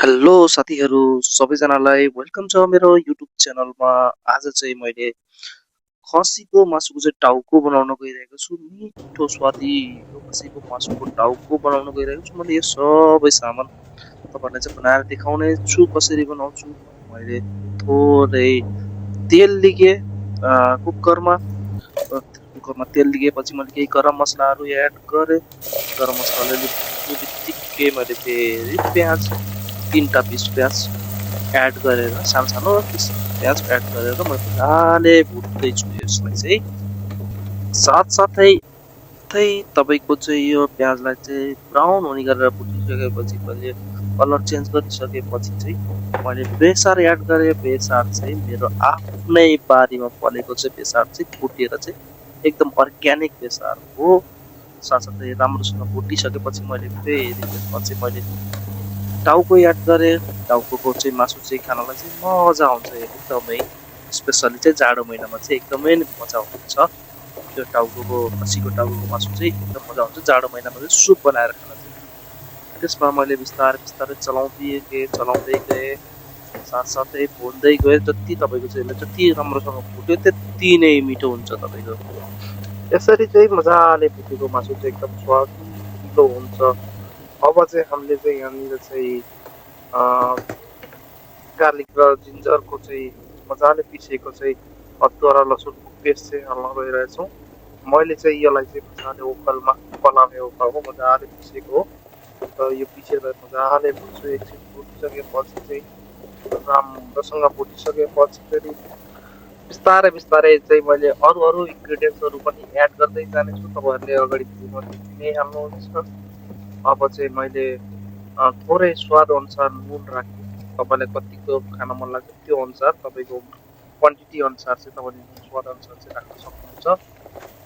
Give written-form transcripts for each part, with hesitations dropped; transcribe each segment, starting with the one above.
Hello साथीहरू सबैजनालाई welcome छ मेरो युट्युब च्यानलमा। आज चाहिँ मैले खसीको मासुको चाहिँ टाउको बनाउन गइरहेको छु। मिठो स्वादिलो खसीको मासुको टाउको बनाउन गइरहेको छु। मैले यो सबै सामान तपाईँहरूलाई चाहिँ बनाएर देखाउने छु कसरी बनाउँछु। मैले थोरै तेल लिएँ कुकरमा। कुकरमा तेल लिएपछि मैले केही गरम मसलाहरू एड गरेँ। गरम मसला अलिअलि भुट्नु बित्तिकै मैले फेरि प्याज 3टा पिस प्याज एड गरेर सानो सानो पिस प्याज एड गरेर म मजाले भुट्दैछु यसलाई चाहिँ। साथसाथै तपाईँको चाहिँ यो प्याजलाई चाहिँ ब्राउन हुने गरेर भुटिसकेपछि मैले कलर चेन्ज गरिसकेपछि चाहिँ मैले बेसार एड गरेँ। बेसार चाहिँ मेरो आफ्नै बारीमा फलेको चाहिँ बेसार चाहिँ भुटेर चाहिँ एकदम अर्ग्यानिक बेसार हो। साथसाथै राम्रोसँग भुटिसकेपछि मैले फेरि त्यसमा चाहिँ मैले टाउको एड गरेँ। टाउको चाहिँ मासु चाहिँ खानलाई चाहिँ मजा आउँछ एकदमै, स्पेसली चाहिँ जाडो महिनामा चाहिँ एकदमै मजा हुन्छ। त्यो टाउको खसीको टाउको मासु चाहिँ एकदम मजा आउँछ जाडो महिनामा चाहिँ सुप बनाएर खान चाहिँ। त्यसमा मैले बिस्तारै बिस्तारै चलाउँदै गएँ साथसाथै भुट्दै गएँ। जति तपाईँको चाहिँ यसले जति राम्रोसँग भुट्यो त्यति नै मिठो हुन्छ तपाईँको। यसरी चाहिँ मजाले भुटेको मासु चाहिँ एकदम स्वादिलो हुन्छ। अब चाहिँ हामीले चाहिँ यहाँनिर चाहिँ गार्लिक र जिन्जरको चाहिँ मजाले पिसेको चाहिँ अदुवा र लसुनको पेस्ट चाहिँ हाल्न गइरहेछौँ। मैले चाहिँ यसलाई चाहिँ मजाले पलामे ओखलमा मजाले पिसेको हो र यो पिसेर मजाले भुट्छु। एकछिन भुटिसकेपछि चाहिँ राम्रोसँग भुटिसकेपछि फेरि बिस्तारै बिस्तारै चाहिँ मैले अरू इन्ग्रिडियन्ट्सहरू पनि एड गर्दै जानेछु। तपाईँहरूले अगाडि भिडियोमा देखि नै हाल्नुहुन्छ। अब चाहिँ मैले थोरै स्वाद अनुसार नुन राखेँ। तपाईँलाई कतिको खान मन लाग्छ त्यो अनुसार तपाईँको क्वान्टिटी अनुसार चाहिँ तपाईँले स्वाद अनुसार चाहिँ राख्न सक्नुहुन्छ।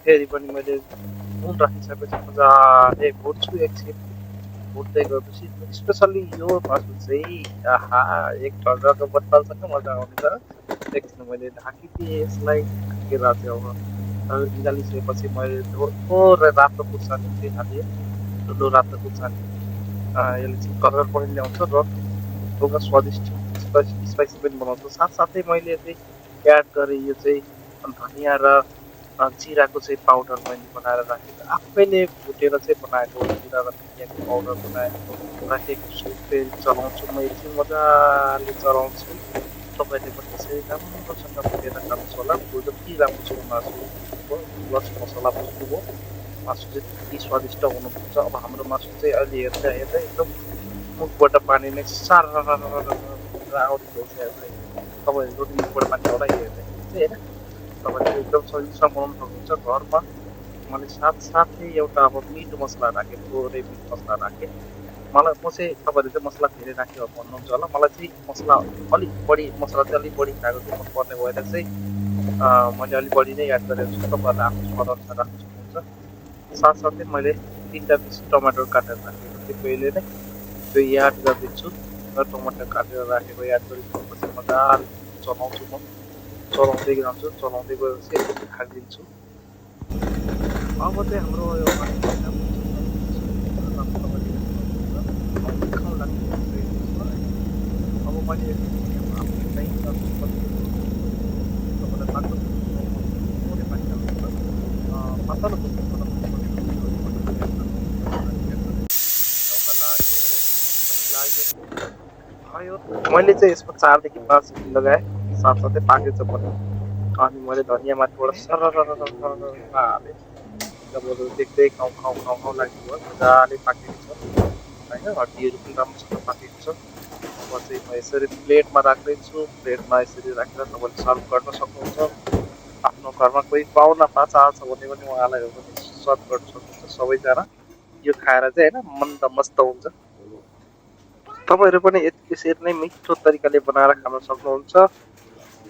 फेरि पनि मैले नुन राखिसकेपछि मजाले भुट्छु। एकछिन भुट्दै गएपछि स्पेसल्ली यो मासु चाहिँ एक ढङ्गको बत्तालसँग मजा आउँछ। एकछिन मैले ढाकिदिएँ यसलाई। ढाकेर चाहिँ अब निकालिसकेपछि मैले थोरै रातो खुर्सानी चाहिँ हालेँ। ठुलो रातो खुर्सानी यसले चाहिँ कलर पनि ल्याउँछ र एउटा स्वादिष्ट स्पाइसी पनि बनाउँछ। साथसाथै मैले चाहिँ एड गरेँ यो चाहिँ धनियाँ र जिराको चाहिँ पाउडर मैले बनाएर राखेको, आफैले भुटेर चाहिँ बनाएको जिरा र धनियाँको पाउडर बनाएर राखेको छु। फेरि चलाउँछु म एकछिन मजाले चलाउँछु। तपाईँले पनि यसरी राम्रोसँग भुटेर खानुहोस् होला। जति राम्रो छ मासुको प्लस मसला भुट्नुभयो मासु चाहिँ त्यति स्वादिष्ट हुनुपर्छ। अब हाम्रो मासु चाहिँ अहिले हेर्दा हेर्दै एकदम मुखबाट पानी नै साह्रो आउँदैछ हेर्दै। तपाईँहरूको मुखबाट पानी आउँदै हेर्दै चाहिँ होइन तपाईँले एकदम सजिलोसँग बनाउनु सक्नुहुन्छ घरमा। मैले साथसाथै एउटा अब मिट मसला राखेँ, थोरै मिट मसला राखेँ। म चाहिँ तपाईँहरूले चाहिँ मसला धेरै राख्यो भन्नुहुन्छ होला। मलाई चाहिँ मसला अलिक बढी, मसला चाहिँ अलिक बढी खाएको चाहिँ मनपर्ने भएर चाहिँ मैले अलिक बढी नै एड गरेको छु। तपाईँहरूले आफ्नो स्वाद अनुसार राख्न सक्नुहुन्छ। साथसाथै मैले 3टा पिस टमाटर काटेर राखेको थिएँ पहिले नै, त्यो एड गरिदिन्छु र टमाटर काटेर राखेको एड गरिसकेपछि मजाले चलाउँछु। म चलाउँदै जान्छु, चलाउँदै गएपछि एकचोटि ढाकिदिन्छु। अब चाहिँ हाम्रो यो अब मैले मैले चाहिँ यसमा 4 देखि 5 सिटी लगाएँ। साथसाथै पाकेको पनि। अनि मैले धनियाँ माथिबाट सरर हालेँ। जब देख्दै खाउँ लाग्यो मजाले पाकेको छ होइन, हड्डीहरू पनि राम्रोसँग पाकेको छ। अब चाहिँ म यसरी प्लेटमा राख्दैछु। प्लेटमा यसरी राखेर तपाईँले सर्भ गर्न सक्नुहुन्छ। आफ्नो घरमा कोही पाहुना पाँच आएको छ भने पनि उहाँलाई पनि सर्भ गर्न सक्नुहुन्छ। सबैजना यो खाएर चाहिँ होइन मन त मस्त हुन्छ। तपाईँहरू पनि यसरी नै मिठो तरिकाले बनाएर खान सक्नुहुन्छ।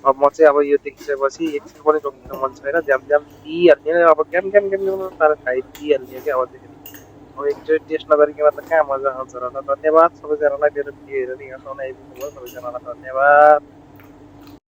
अब म चाहिँ अब यो देखिसकेपछि एकछिन पनि रोक्नु मन छैन, ज्याम दिइहाल्ने, अब ग्याम पारेर खाइदिइहाल्ने क्या। अबदेखि अब एकचोटि टेस्ट नगरिकन त कहाँ मजा आउँछ र। धन्यवाद सबैजनालाई मेरो भिडियो हेरेर यहाँसम्म आइदिनु भयो। सबैजनालाई धन्यवाद।